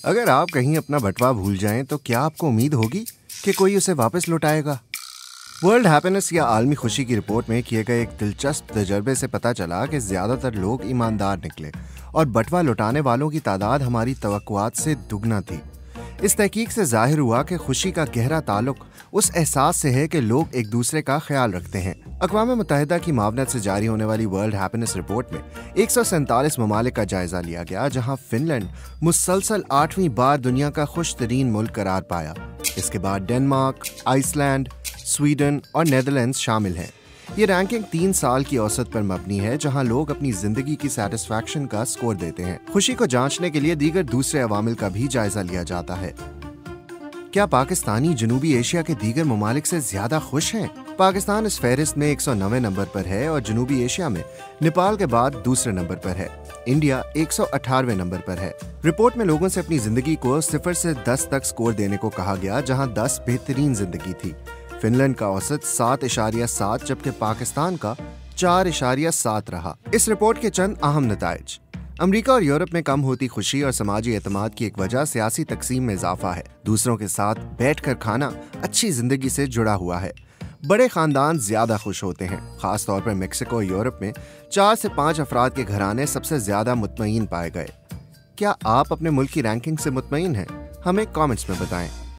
अगर आप कहीं अपना बटवा भूल जाएं तो क्या आपको उम्मीद होगी कि कोई उसे वापस लौटाएगा? वर्ल्ड हैप्पीनेस या आलमी खुशी की रिपोर्ट में किए गए एक दिलचस्प तजर्बे से पता चला कि ज्यादातर लोग ईमानदार निकले और बटवा लौटाने वालों की तादाद हमारी तवक्कुआत से दुगना थी। इस तहकीक से जाहिर हुआ कि खुशी का गहरा ताल्लुक उस एहसास से है कि लोग एक दूसरे का ख्याल रखते हैं। अक़वाम मुत्तहिदा की मावनत से जारी होने वाली वर्ल्ड हैप्पीनेस रिपोर्ट में 147 ममालिक का जायजा लिया गया, जहां फिनलैंड मुसलसल 8वीं बार दुनिया का खुश तरीन मुल्क करार पाया। इसके बाद डेनमार्क, आइसलैंड, स्वीडन और नेदरलैंड्स शामिल हैं। ये रैंकिंग 3 साल की औसत पर मबनी है, जहां लोग अपनी जिंदगी की सेटिस्फैक्शन का स्कोर देते हैं। खुशी को जांचने के लिए दीगर दूसरे अवामिल का भी जायजा लिया जाता है। क्या पाकिस्तानी जनूबी एशिया के दीगर ममालिक से ज्यादा खुश हैं? पाकिस्तान इस फहरिस्त में 109वें नंबर पर है और जनूबी एशिया में नेपाल के बाद दूसरे नंबर पर है। इंडिया 118वें नंबर पर है। रिपोर्ट में लोगों से अपनी जिंदगी को 0 से 10 तक स्कोर देने को कहा गया, जहां 10 बेहतरीन जिंदगी थी। फिनलैंड का औसत 7.7 जबकि पाकिस्तान का 4.7 रहा। इस रिपोर्ट के चंद अहम नताइज। अमेरिका और यूरोप में कम होती खुशी और समाजी एतमाद की एक वजह सियासी तकसीम में इजाफा है। दूसरों के साथ बैठकर खाना अच्छी जिंदगी से जुड़ा हुआ है। बड़े खानदान ज्यादा खुश होते हैं। खास तौर पर मेक्सिको और यूरोप में 4 से 5 अफराद के घराने सबसे ज्यादा मुतमईन पाए गए। क्या आप अपने मुल्क की रैंकिंग से मुतमईन हैं? हमें कमेंट्स में बताएं।